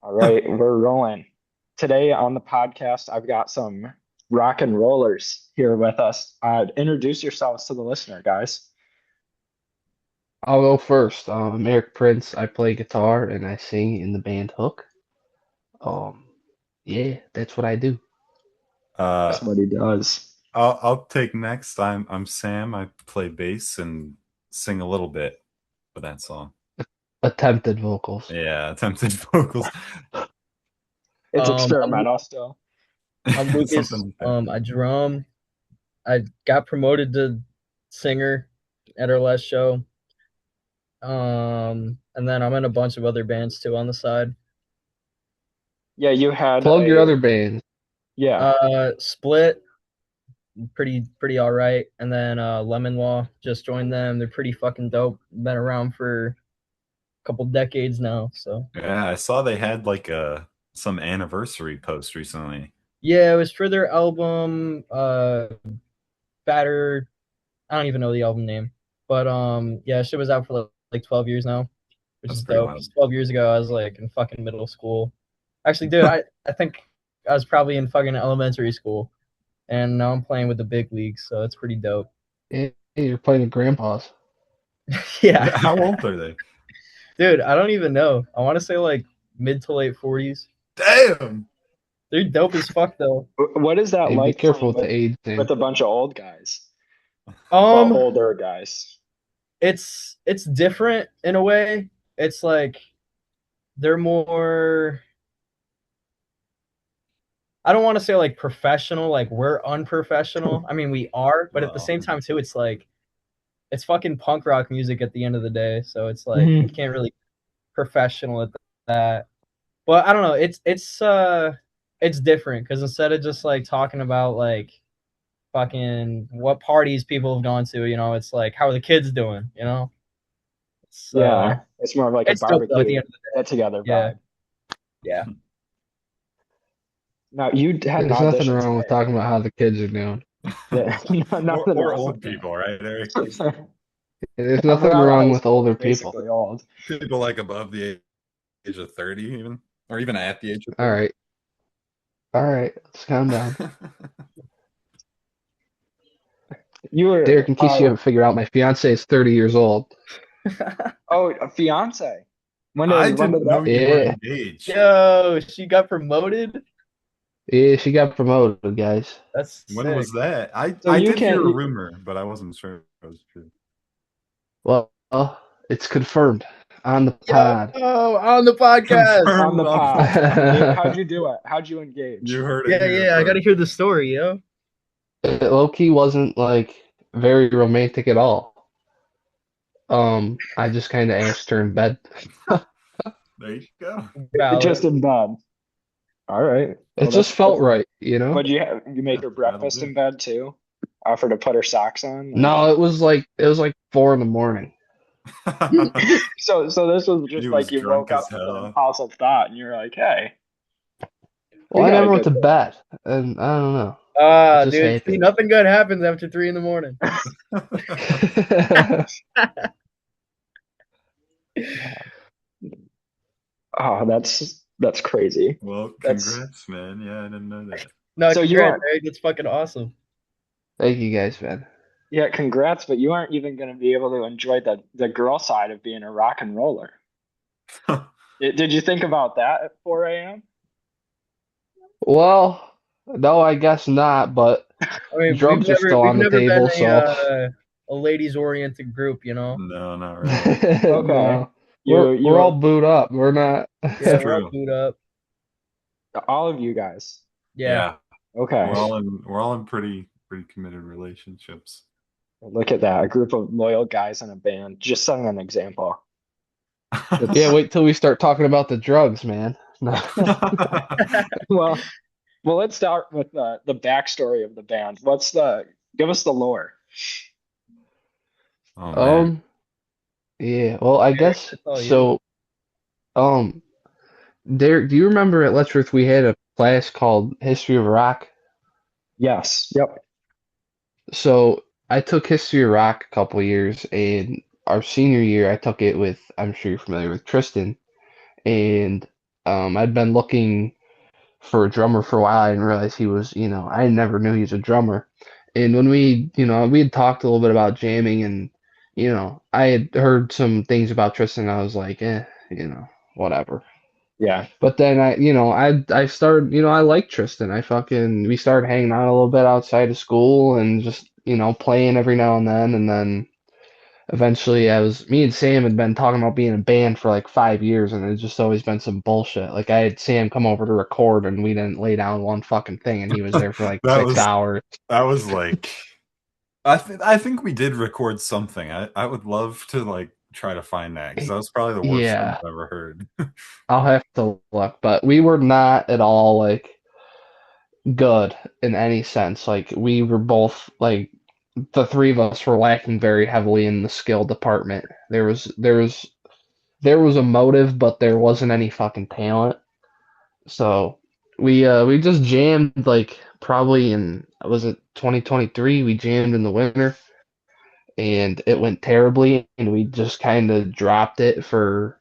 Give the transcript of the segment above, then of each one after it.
All right, we're rolling. Today on the podcast, I've got some rock and rollers here with us. Introduce yourselves to the listener, guys. I'll go first. I'm Eric Prince. I play guitar and I sing in the band Hook. Um, yeah, that's what I do. That's Uh, what he does. I'll take next. I'm Sam. I play bass and sing a little bit for that song. Attempted vocals. Yeah, attempted vocals. It's I'm experimental still. Lucas. Something like that. I drum. I got promoted to singer at our last show. And then I'm in a bunch of other bands too on the side. Yeah, you had Plug your a other bands. yeah, Split, pretty all right. And then Lemon Law just joined them. They're pretty fucking dope. Been around for a couple decades now. So Yeah, I saw they had like some anniversary post recently. yeah, it was for their album Batter. I don't even know the album name, but yeah, shit was out for like 12 years now, which That's is pretty dope. wild. 12 years ago, I was like in fucking middle school. Actually, dude, I think I was probably in fucking elementary school, and now I'm playing with the big leagues, so it's pretty dope. Hey, you're playing the grandpas. Yeah, How old are they? dude, I don't even know. I want to say like mid to late 40s. Damn. They're dope as fuck though. what is that Hey, be like careful playing with the age with thing. a bunch of old guys? Well, Um, older guys. it's different in a way. It's like they're more. I don't want to say like professional, like we're unprofessional. I mean, we are, but at the Well, same time too, it's like it's fucking punk rock music at the end of the day. So it's like you Mhm. can't really professional at that. But I don't know. It's different because instead of just like talking about like fucking what parties people have gone to, it's like how are the kids doing? It's Yeah, it's more of like a it's dope though at the barbecue end of the get together day. Yeah, vibe. yeah. Now you had an There's nothing audition wrong with today. talking about how the kids are doing. Yeah, or nothing or wrong old with people, right, Eric? that. There's I mean, nothing our wrong high with school is older people. basically old. People like above the age of 30, even, or even at the age of All 30. right, all right, let's calm down. You Derek, were in case you haven't figured out, my fiance is 30 years old. oh, a fiance. I When didn't did know that you were begin? Yeah, engaged. Yo, she got promoted. yeah, she got promoted, guys. That's When sick. was that? I So I you did hear can't a rumor, but I wasn't sure if it was true. Well, it's confirmed on the Yo, pod. on the podcast. on Confirmed the on the pod. podcast. How'd you do it? How'd you You engage? heard it Yeah, here yeah. I gotta first. hear the story, yo. Low-key wasn't like very romantic at all. I just kind of asked her in bed. There you go. Valid. Just in bed. All right. It Well, just felt that's right, you know? What'd you have? You make her That'll breakfast do. in bed too? Offer to put her socks on? No, it was like 4 in the morning. So this was He just like was you drunk woke as up with an hell. impulsive thought and you're like, hey, we Well, I got a never went good to bed, and I don't know. It just Dude, see, happened. nothing good happens after 3 in the morning. Oh, that's crazy. Well, That's congrats, man. Yeah, I didn't know that. No, so you congrats, aren't Eric. That's fucking awesome. Thank you guys, man. yeah, congrats, but you aren't even gonna be able to enjoy the girl side of being a rock and roller. Did you think about that at 4 a.m.? Well, no, I guess not, but I mean, we've drugs are never still we've on the never been table, so a ladies oriented group. No, not really. Okay. no. We're all You booed up. We're not. It's Yeah, we're all true. booed up. all of you guys. Yeah. Yeah, Okay. we're all in pretty committed relationships. Look at that. A group of loyal guys in a band. Just setting an example. Yeah, It's wait till we start talking about the drugs, man. No. well, well, let's start with the backstory of the band. Give us the lore. Oh man. Um, yeah, well, I Eric, guess that's all you. so. Um, Derek, do you remember at Letchworth we had a class called History of Rock? Yes. Yep. So I took History of Rock a couple years, and our senior year I took it with, I'm sure you're familiar with Tristan, and I'd been looking for a drummer for a while. I didn't realize he was, I never knew he was a drummer. And when we had talked a little bit about jamming, and, I had heard some things about Tristan. I was like, whatever. Yeah. But then I started, I like Tristan. We started hanging out a little bit outside of school and just, playing every now and then. And then eventually me and Sam had been talking about being in a band for like 5 years, and it's just always been some bullshit. Like I had Sam come over to record, and we didn't lay down one fucking thing, and he was there for like that 6 hours. that was like I think we did record something. I would love to like try to find that because that was probably the worst thing Yeah, I've ever heard. I'll have to look, but we were not at all like good in any sense. Like we were both like the three of us were lacking very heavily in the skill department. There was a motive, but there wasn't any fucking talent. So we just jammed like probably in was it 2023? We jammed in the winter, and it went terribly, and we just kind of dropped it for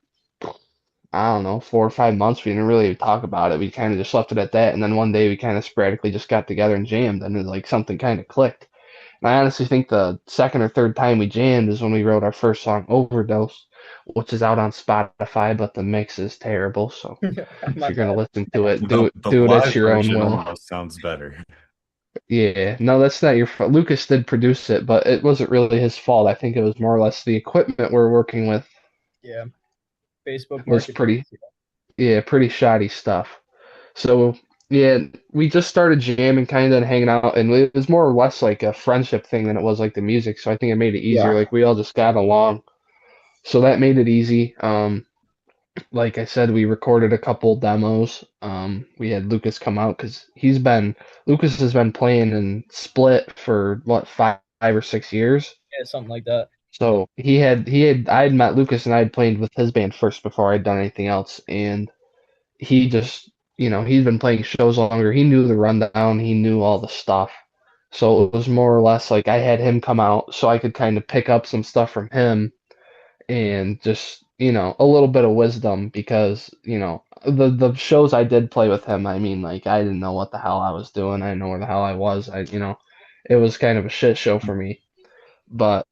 I don't know 4 or 5 months. We didn't really talk about it. We kind of just left it at that, and then one day we kind of sporadically just got together and jammed, and it, like something kind of clicked. And I honestly think the second or third time we jammed is when we wrote our first song, Overdose, which is out on Spotify, but the mix is terrible. So if My you're gonna bad. listen to it, The do the it at live your own version will. almost sounds better. Yeah, no, that's not your fault. Lucas did produce it, but it wasn't really his fault. I think it was more or less the equipment we're working with Yeah, Facebook was Marketplace. pretty shoddy stuff. So yeah, we just started jamming kind of and hanging out, and it was more or less like a friendship thing than it was like the music. So I think it made it easier. Yeah. Like we all just got along, so that made it easy. Like I said, we recorded a couple demos. We had Lucas come out because Lucas has been playing in Split for what 5 or 6 years. Yeah, something like that. So I had met Lucas, and I had played with his band first before I'd done anything else, and he just he's been playing shows longer. He knew the rundown, he knew all the stuff. So it was more or less like I had him come out so I could kind of pick up some stuff from him, and just a little bit of wisdom, because the shows I did play with him, I mean, like I didn't know what the hell I was doing. I didn't know where the hell I was. It was kind of a shit show for me. But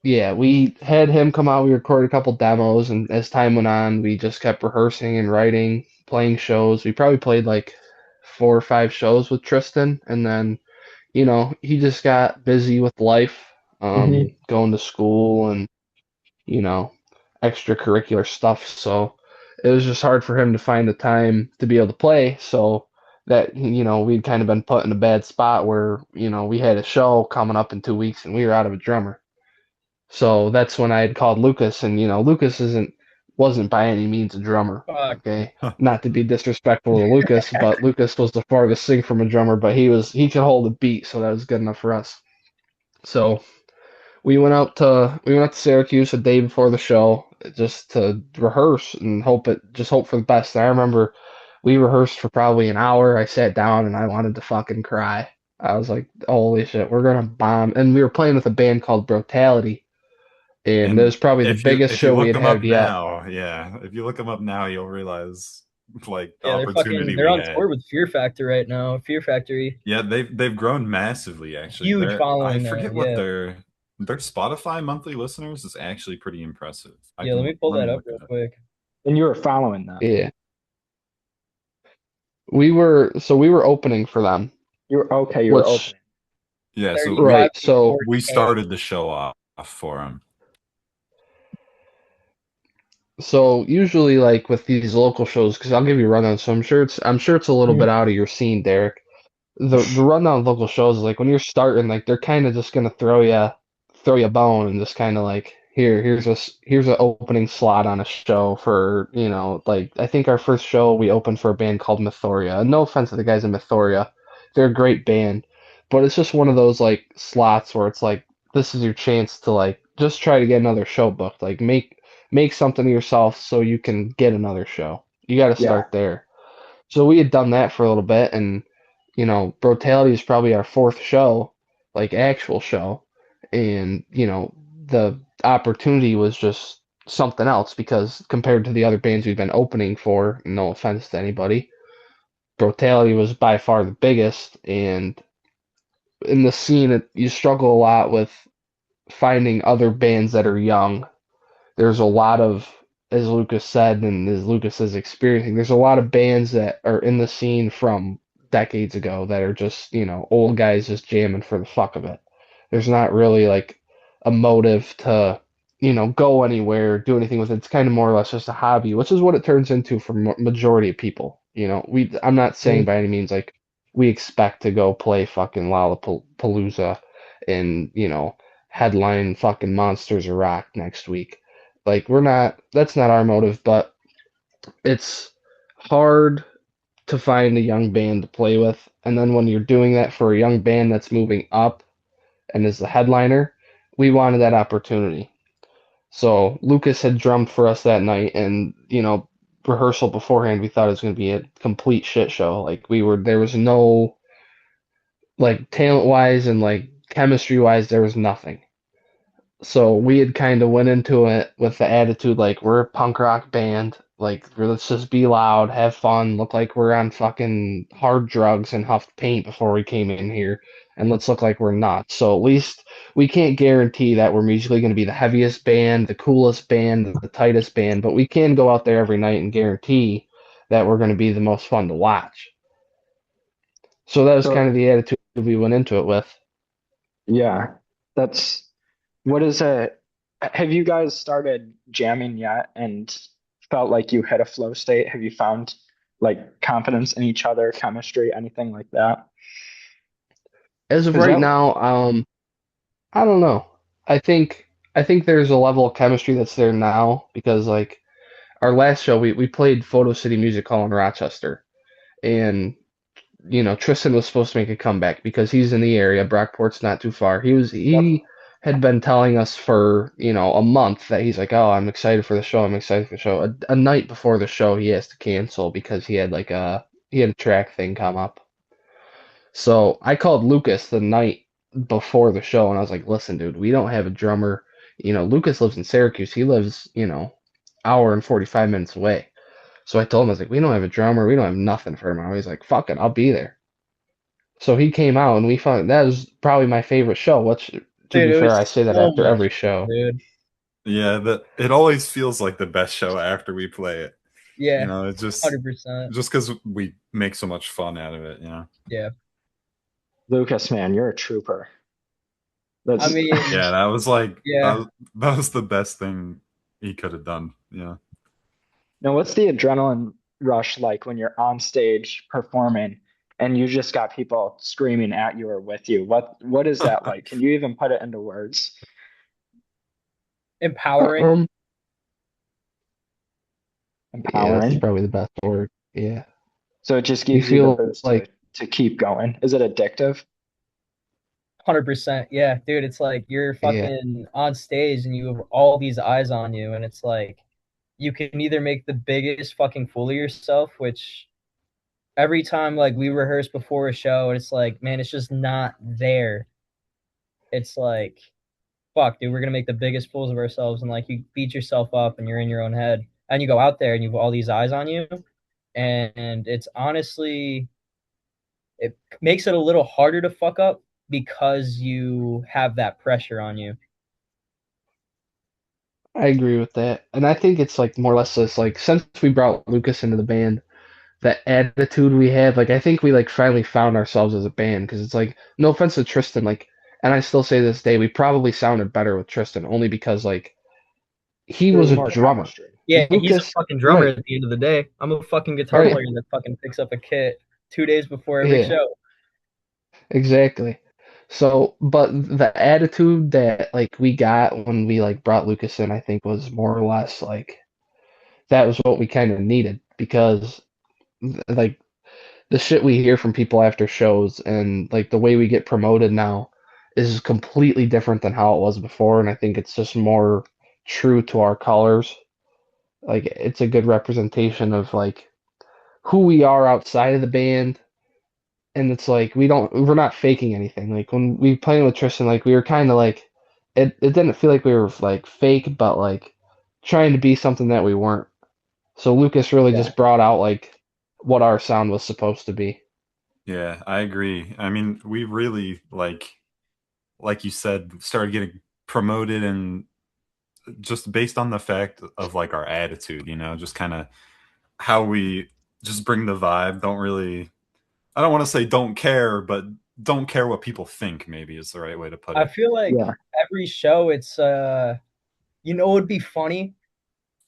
yeah, we had him come out. We recorded a couple demos, and as time went on, we just kept rehearsing and writing, playing shows. We probably played like 4 or 5 shows with Tristan, and then he just got busy with life, Mhm. going to school and you know, extracurricular stuff. So it was just hard for him to find the time to be able to play. So that, we'd kind of been put in a bad spot where, we had a show coming up in 2 weeks, and we were out of a drummer. So that's when I had called Lucas, and, Lucas wasn't by any means a drummer. Fuck. Okay. Not to be disrespectful to Lucas, but Lucas was the farthest thing from a drummer, but he could hold a beat, so that was good enough for us. So we went out to Syracuse a day before the show just to rehearse and hope for the best. And I remember we rehearsed for probably an hour. I sat down and I wanted to fucking cry. I was like, "Holy shit, we're gonna bomb!" And we were playing with a band called Brutality, and it And was probably the biggest if you show we look had them had up yet. now, yeah, if you look them up now, you'll realize like the Yeah, opportunity they're we on had. tour with Fear Factor right now. Fear Factory, Yeah, they've grown massively actually. huge I following now. forget what Yeah, their Spotify monthly listeners is actually pretty impressive. yeah. Let me pull Let that me up look real it up. quick. And you were following them. Yeah, we were opening for them, You were okay. You were which opening. Yeah, so right. So we 35.4K. started the show off for them. usually, like with these local shows, because I'll give you a rundown. So I'm sure it's a little bit Mhm. out of your scene, Derek. The rundown of local shows is like when you're starting, like they're kind of just gonna throw you a bone, and just kind of like here's an opening slot on a show for like I think our first show we opened for a band called Mythoria. No offense to the guys in Mythoria, they're a great band, but it's just one of those like slots where it's like this is your chance to like just try to get another show booked. Like make something of yourself so you can get another show. You got to Yeah. start there. So we had done that for a little bit, and Brutality is probably our fourth show, like actual show, and the opportunity was just something else because compared to the other bands we've been opening for, no offense to anybody, Brutality was by far the biggest. And in the scene, you struggle a lot with finding other bands that are young. There's a lot of, as Lucas said, and as Lucas is experiencing, there's a lot of bands that are in the scene from decades ago that are just, old guys just jamming for the fuck of it. There's not really like a motive to, go anywhere, do anything with it. It's kind of more or less just a hobby, which is what it turns into for majority of people. I'm not saying by any means like we expect to go play fucking Lollapalooza and, headline fucking Monsters of Rock next week. Like that's not our motive, but it's hard to find a young band to play with. And then when you're doing that for a young band that's moving up and is the headliner, we wanted that opportunity. So Lucas had drummed for us that night, and rehearsal beforehand, we thought it was going to be a complete shit show. Like there was no like talent wise and like chemistry wise, there was nothing. So we had kind of went into it with the attitude like we're a punk rock band, like let's just be loud, have fun, look like we're on fucking hard drugs and huffed paint before we came in here, and let's look like we're not. So at least we can't guarantee that we're musically going to be the heaviest band, the coolest band, the tightest band, but we can go out there every night and guarantee that we're going to be the most fun to watch. So that was So kind of the attitude we went into it with. yeah, that's what is it? Have you guys started jamming yet and felt like you hit a flow state? Have you found like confidence in each other, chemistry, anything like that? As of Because right that, now, I don't know. I think there's a level of chemistry that's there now because like our last show we played Photo City Music Hall in Rochester, and Tristan was supposed to make a comeback because he's in the area. Brockport's not too far. yep. He had been telling us for a month that he's like, oh, I'm excited for the show. I'm excited for the show. A night before the show, he has to cancel because he had a track thing come up. So I called Lucas the night before the show, and I was like, "Listen, dude, we don't have a drummer. Lucas lives in Syracuse. He lives, hour and 45 minutes away." So I told him, I was like, "We don't have a drummer. We don't have nothing for him." He's like, "Fuck it, I'll be there." So he came out, and we found that was probably my favorite show. Which, to Dude, be it fair, I was say that so after much every fun, show. dude. Yeah, it always feels like the best show after we play it. Yeah, It's just 100%. because we make so much fun out of it. Yeah. Lucas, man, you're a trooper. I That's mean, Yeah, that was like yeah. that was the best thing he could have done. Yeah. now what's the adrenaline rush like when you're on stage performing and you just got people screaming at you or with you? What is that like? Can you even put it into words? Empowering. Um, yeah, that's Empowering. probably the best word. Yeah, So it just you gives you the feel boost like to keep going. Is it addictive? 100%. Yeah, dude, it's like you're yeah, fucking on stage and you have all these eyes on you, and it's like you can either make the biggest fucking fool of yourself, which every time like we rehearse before a show, it's like, man, it's just not there. It's like, fuck, dude, we're gonna make the biggest fools of ourselves, and like you beat yourself up and you're in your own head. And you go out there and you've all these eyes on you, and it's honestly it makes it a little harder to fuck up because you have that pressure on you. I agree with that. And I think it's like more or less this like since we brought Lucas into the band, that attitude we had, like I think we like finally found ourselves as a band because it's like no offense to Tristan, like and I still say this day, we probably sounded better with Tristan only because like he There was was a more drummer. chemistry. Yeah, he's a Lucas, fucking drummer right, at the end of the day. I'm a fucking guitar right, player that fucking picks up a kit 2 days before every yeah, show. exactly. So, but the attitude that like we got when we like brought Lucas in, I think was more or less like that was what we kind of needed because like the shit we hear from people after shows and like the way we get promoted now is completely different than how it was before, and I think it's just more true to our colors. Like it's a good representation of like who we are outside of the band, and it's like we're not faking anything. Like when we played with Tristan, like we were kind of like it didn't feel like we were like fake, but like trying to be something that we weren't. So Lucas really Yeah. just brought out like what our sound was supposed to be. Yeah, I agree. I mean, we really like you said, started getting promoted and just based on the fact of like our attitude, just kind of how we just bring the vibe. Don't really, I don't want to say don't care, but don't care what people think, maybe is the right way to put I it. feel like Yeah. every show, it's it would be funny,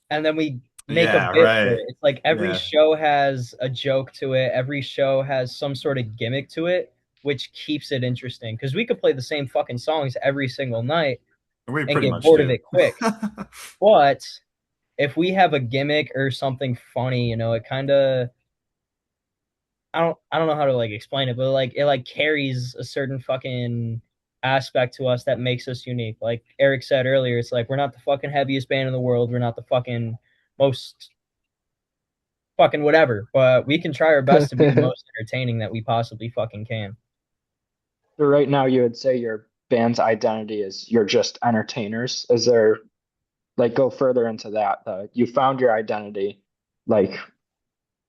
and then we make a Yeah, bit for right. it. It's like every Yeah. show has a joke to it. Every show has some sort of gimmick to it, which keeps it interesting. Because we could play the same fucking songs every single night We and pretty get much bored of do. it quick. But if we have a gimmick or something funny, it kind of I don't know how to like explain it, but like it like carries a certain fucking aspect to us that makes us unique. Like Eric said earlier, it's like we're not the fucking heaviest band in the world. We're not the fucking most fucking whatever, but we can try our best to be the most entertaining that we possibly fucking can. So right now you would say your band's identity is you're just entertainers. Is there like go further into that? You found your identity. Like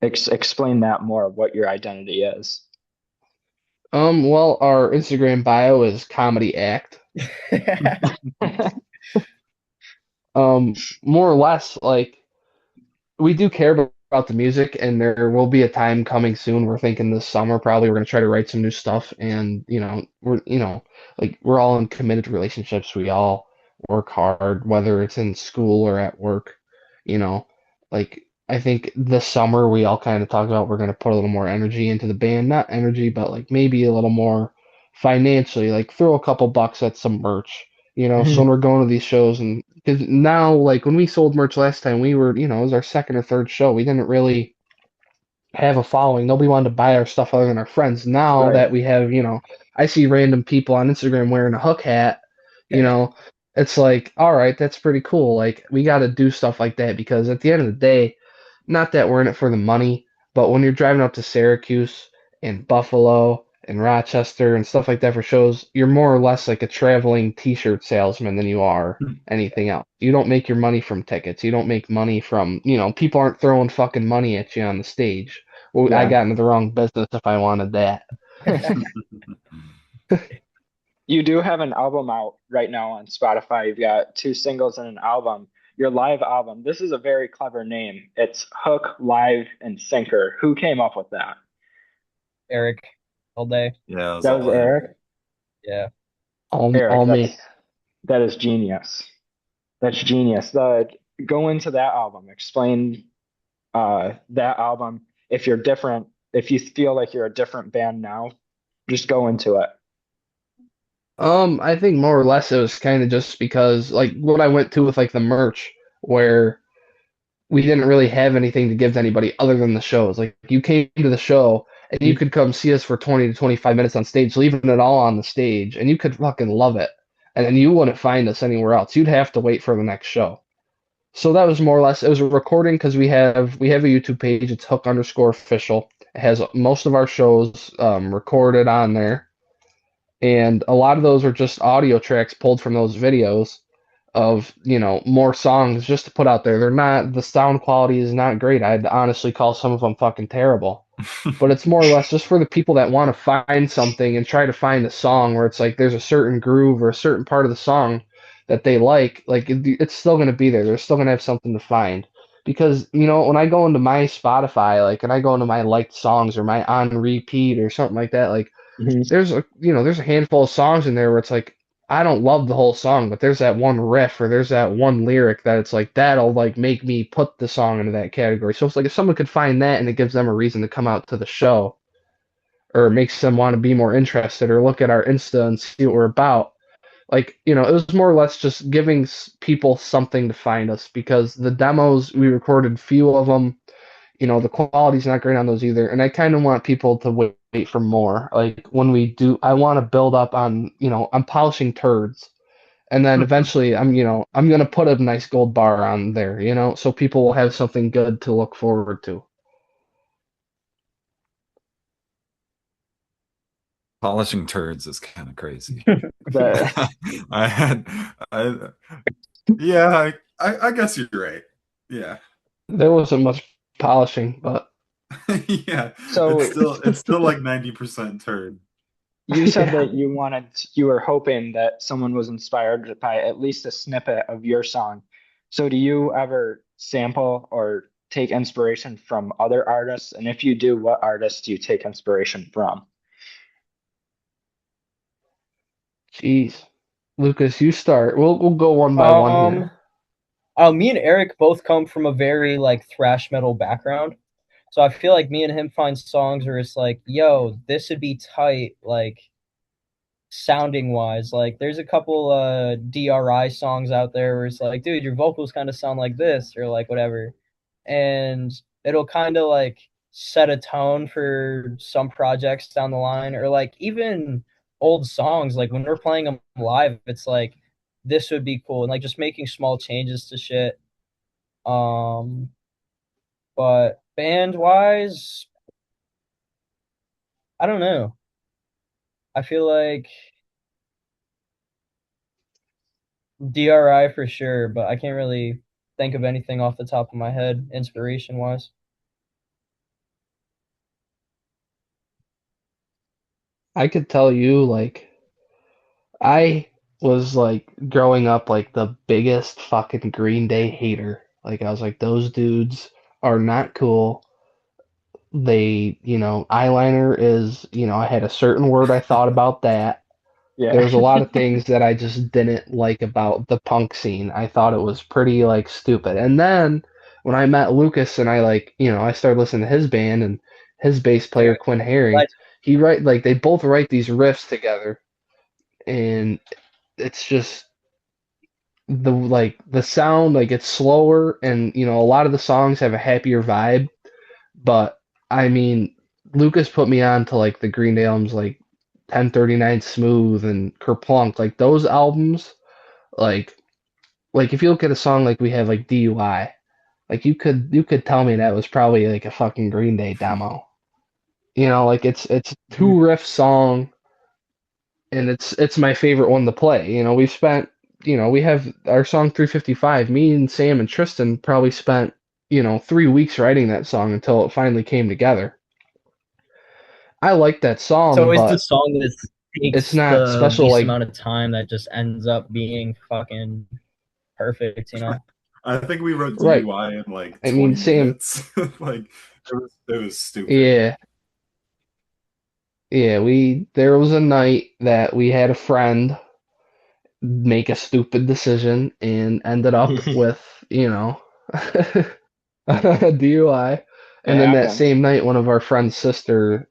explain that more, what your identity is. Well, our Instagram bio is comedy act. More or less, like we do care about the music, and there will be a time coming soon. We're thinking this summer probably we're gonna try to write some new stuff, and we're all in committed relationships. We all work hard, whether it's in school or at work. You know, like I think this summer we all kind of talked about we're gonna put a little more energy into the band, not energy, but like maybe a little more financially, like throw a couple bucks at some merch. So when we're going to these shows, and because now, like when we sold merch last time, we were, it was our second or third show. We didn't really have a following. Nobody wanted to buy our stuff other than our friends. Now Right. that we have, I see random people on Instagram wearing a hook hat, you know, it's like, all right, that's pretty cool. Like we got to do stuff like that because at the end of the day, not that we're in it for the money, but when you're driving up to Syracuse and Buffalo and Rochester and stuff like that for shows, you're more or less like a traveling t-shirt salesman than you are anything else. You don't make your money from tickets. You don't make money from, people aren't throwing fucking money at you on the stage. Well, I Yeah. got into the wrong business if I wanted that. You do have an album out right now on Spotify. You've got two singles and an album. Your live album. This is a very clever name. It's Hook, Live, and Sinker. Who came up with that? Eric, all day. Yeah, it was That was all him. Eric. Yeah. All Eric, me. that is genius. That's genius. Go into that album. Explain that album. If you're different, if you feel like you're a different band now, just go into it. I think more or less it was kind of just because like what I went to with like the merch where we didn't really have anything to give to anybody other than the shows. Like you came to the show and you could come see us for 20 to 25 minutes on stage, leaving it all on the stage, and you could fucking love it. And then you wouldn't find us anywhere else. You'd have to wait for the next show. So that was more or less it was a recording because we have a YouTube page. It's hook_official. It has most of our shows recorded on there, and a lot of those are just audio tracks pulled from those videos of more songs just to put out there. They're not the sound quality is not great. I'd honestly call some of them fucking terrible. But it's more or less just for the people that want to find something and try to find a song where it's like there's a certain groove or a certain part of the song that they like it's still going to be there. They're still going to have something to find. Because when I go into my Spotify, like, and I go into my liked songs or my on repeat or something like that, like Mhm. there's a handful of songs in there where it's like I don't love the whole song, but there's that one riff or there's that one lyric that it's like that'll like make me put the song into that category. So it's like if someone could find that and it gives them a reason to come out to the show or it makes them want to be more interested or look at our Insta and see what we're about. Like, it was more or less just giving people something to find us because the demos we recorded few of them, the quality's not great on those either. And I kind of want people to wait for more. Like when we do, I want to build up on, I'm polishing turds. And then eventually I'm going to put a nice gold bar on there, so people will have something good to look forward to. Polishing turds is kind of crazy. The I had, I, yeah, I guess you're right. Yeah. There wasn't much polishing, but Yeah. So It's still like 90% turd. you said yeah. that you were hoping that someone was inspired by at least a snippet of your song. So do you ever sample or take inspiration from other artists? And if you do, what artists do you take inspiration from? Jeez. Lucas, you start. We'll go one by one here. Um, me and Eric both come from a very like thrash metal background. So I feel like me and him find songs where it's like, yo, this would be tight, like sounding wise. Like there's a couple DRI songs out there where it's like, dude, your vocals kind of sound like this or like whatever. And it'll kind of like set a tone for some projects down the line or like even old songs like when we're playing them live, it's like this would be cool and like just making small changes to shit. Um but band wise, I don't know. I feel like DRI for sure, but I can't really think of anything off the top of my head, inspiration wise. I could tell you, like, I was like growing up like the biggest fucking Green Day hater. Like I was like, those dudes are not cool. They, eyeliner is, I had a certain word I thought about that. There Yeah. was a lot of things that I just didn't like about the punk scene. I thought it was pretty like stupid. And then when I met Lucas and I like, I started listening to his band and his bass player Eric, Quinn Herring, like, he write like they both write these riffs together and it's just the sound like it's slower and a lot of the songs have a happier vibe, but I mean Lucas put me on to like the Green Day albums like 1039 Smooth and Kerplunk, like those albums, like if you look at a song like we have like DUI, like you could tell me that was probably like a fucking Green Day demo. Like it's two riff song and it's my favorite one to play. We have our song 355. Me and Sam and Tristan probably spent 3 weeks writing that song until it finally came together. I like that it's song, always the but song that it's takes not the special. least Like, amount of time that just ends up being fucking perfect, you know? I think we wrote right? DUI in like I mean, 20 Sam. minutes. Like it was stupid. Yeah, yeah. We there was a night that we had a friend make a stupid decision and ended up with a DUI. It And then that happens. same night, one of our friend's sister,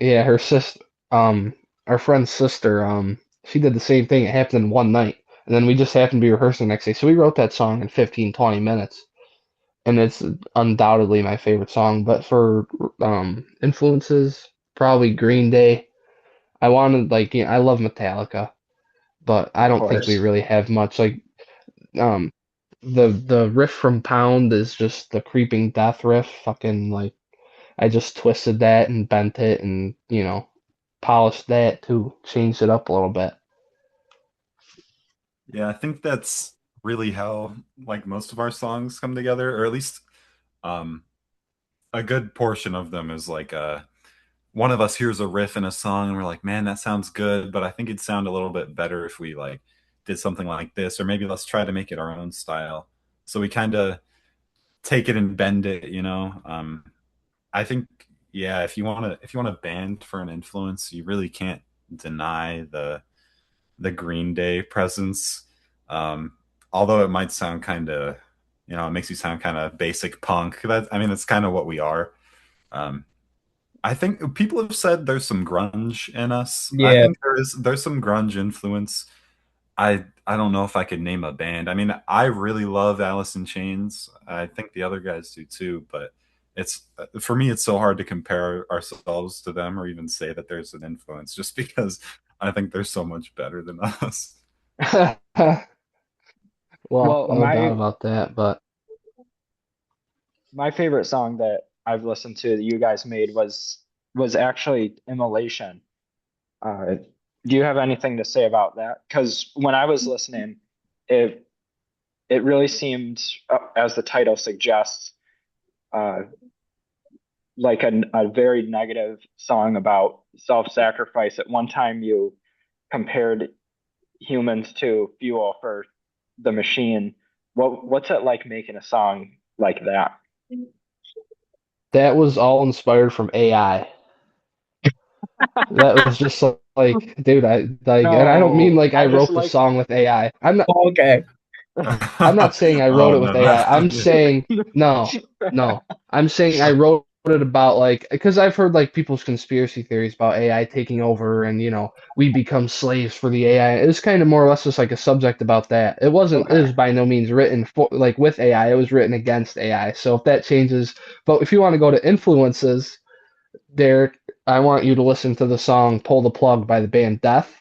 yeah, her sister, our friend's sister, she did the same thing. It happened in one night. And then we just happened to be rehearsing the next day. So we wrote that song in 15, 20 minutes. And it's undoubtedly my favorite song. But for influences, probably Green Day. I wanted, like, I love Metallica, but I Of don't think we course. really have much. Like, um, the riff from Pound is just the creeping death riff. Fucking like I just twisted that and bent it and polished that too, changed it up a little bit. Yeah, I think that's really how like most of our songs come together, or at least um a good portion of them is like one of us hears a riff in a song and we're like, man, that sounds good, but I think it'd sound a little bit better if we like did something like this, or maybe let's try to make it our own style. So we kind of take it and bend it, you know. I think yeah, if you want to band for an influence, you really can't deny the Green Day presence. Um, Although it might sound kind of, it makes you sound kind of basic punk. I mean, it's kind of what we are. Um, I think people have said there's some grunge in us. I Yeah. think there's some grunge influence. I don't know if I could name a band. I mean, I really love Alice in Chains. I think the other guys do too, but it's for me it's so hard to compare ourselves to them or even say that there's an influence just because I think they're so much better than us. Well, Well, no doubt about that, but my favorite song that I've listened to that you guys made was actually Immolation. Do you have anything to say about that? Because when I was listening, it it really seemed, as the title suggests, uh, like a very negative song about self-sacrifice. At one time, you compared humans to fuel for the machine. What's it like making a song like that? That was all inspired from AI. That was just like, dude, I like, and I don't mean No, like I I just wrote the like. song with AI. Okay. I'm not saying I wrote Oh it no, with AI. that's I'm saying no, no. I'm saying I wrote it about like because I've heard like people's conspiracy theories about AI taking over and we become slaves for the AI. It was kind of more or less just like a subject about that. It wasn't. It Okay. was by no means written for like with AI. It was written against AI. So if that changes, but if you want to go to influences, Derek, I want you to listen to the song "Pull the Plug" by the band Death.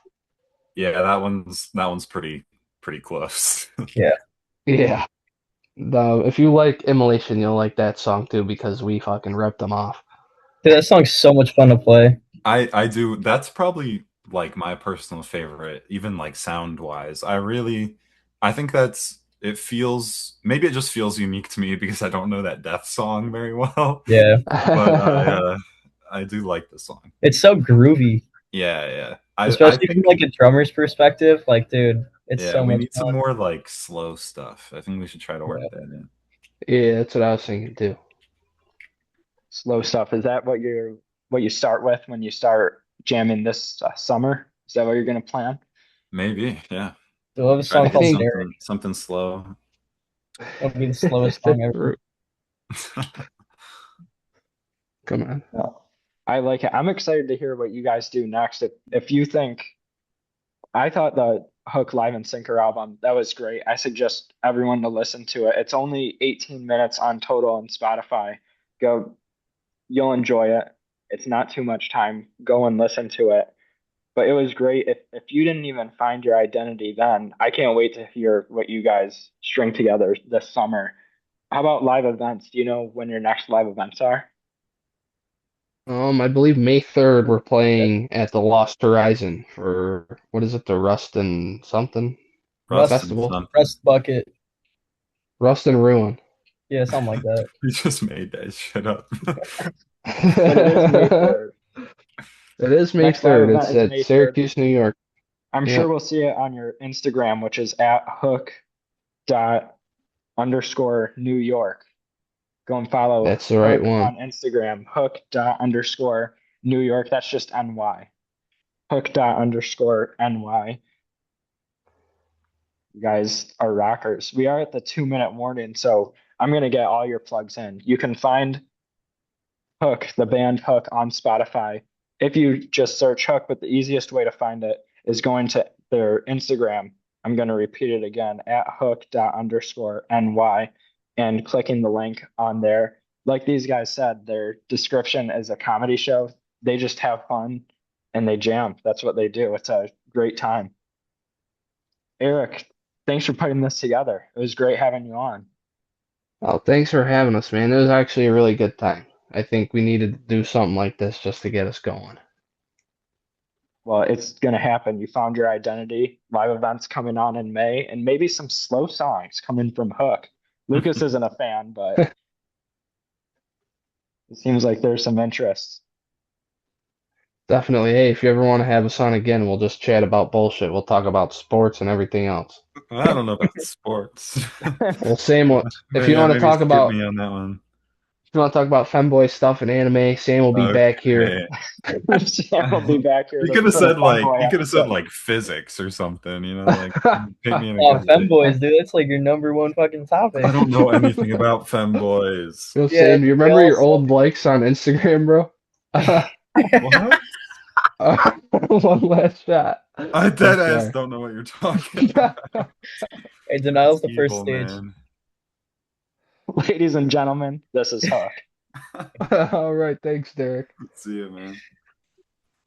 yeah, that one's pretty close. Yeah. Yeah. If you like Immolation, you'll like that song too because we fucking ripped them off. Dude, that song's so much fun to play. I do. That's probably like my personal favorite, even like sound wise. I think it feels maybe it just feels unique to me because I don't know that Death song very well, Yeah. but I do like the song. It's so groovy, Yeah, yeah. I especially from think like a drummer's perspective. Like, dude, it's yeah, so we much need some fun. more like slow stuff. I think we should try to work Yeah. that in. Yeah, that's what I was thinking too. Slow stuff. Is that what you start with when you start jamming this summer? Is that what you're gonna plan? Maybe, yeah. So I have a Try to song I hit called think Derek. something slow. It'll be the slowest song fifth ever. root. Come on. No. I like it. I'm excited to hear what you guys do next. If you think I thought the Hook Live and Sinker album that was great. I suggest everyone to listen to it. It's only 18 minutes on total on Spotify. Go, you'll enjoy it. It's not too much time. Go and listen to it. But it was great. If you didn't even find your identity then, I can't wait to hear what you guys string together this summer. How about live events? Do you know when your next live events are? I believe May 3rd we're playing at the Lost Horizon for what is it, the Rust and something Rust Rust, and festival? something. Rust Bucket. Rust and Ruin. Yeah, something like that. You just made that shit up. But it is May It 3rd. is May Next live 3rd. event It's is at May 3rd. Syracuse, New York. I'm sure Yep, we'll see it on your Instagram, which is at hook._New York. Go and follow that's the right Hook one. on Instagram, hook._New York. That's just NY. Hook._NY. You guys are rockers. We are at the 2 minute warning, so I'm going to get all your plugs in. You can find Hook, the band Hook, on Spotify. If you just search Hook, but the easiest way to find it is going to their Instagram. I'm going to repeat it again at hook._NY and clicking the link on there. Like these guys said, their description is a comedy show. They just have fun and they jam. That's what they do. It's a great time. Eric, thanks for putting this together. It was great having you on. Oh, thanks for having us, man. It was actually a really good time. I think we needed to do something like this just to get us going. Well, it's going to happen. You found your identity. Live events coming on in May, and maybe some slow songs coming from Hook. Lucas isn't a fan, but it seems like there's some interest. Definitely. Hey, if you ever want to have us on again, we'll just chat about bullshit. We'll talk about sports and everything else. I don't know about sports. Well, same. If you Yeah, want to maybe talk skip about me on that one. if you want to talk about femboy stuff and anime, Sam will be back here. Okay. Sam will be back here You could have for the said like Femboy you could have said episode. like physics or something, like paint me in a Oh, good light. femboys, dude. That's like your number one fucking topic. I don't know anything about femboys. Yeah, Sam, do you we remember all your old likes on Instagram, bro? What? One last shot. I I'm dead ass sorry. don't know what you're talking about. Hey, That's denial's the first evil, stage. man. Ladies and gentlemen, this is Hook. All right, thanks, Derek. See you, man.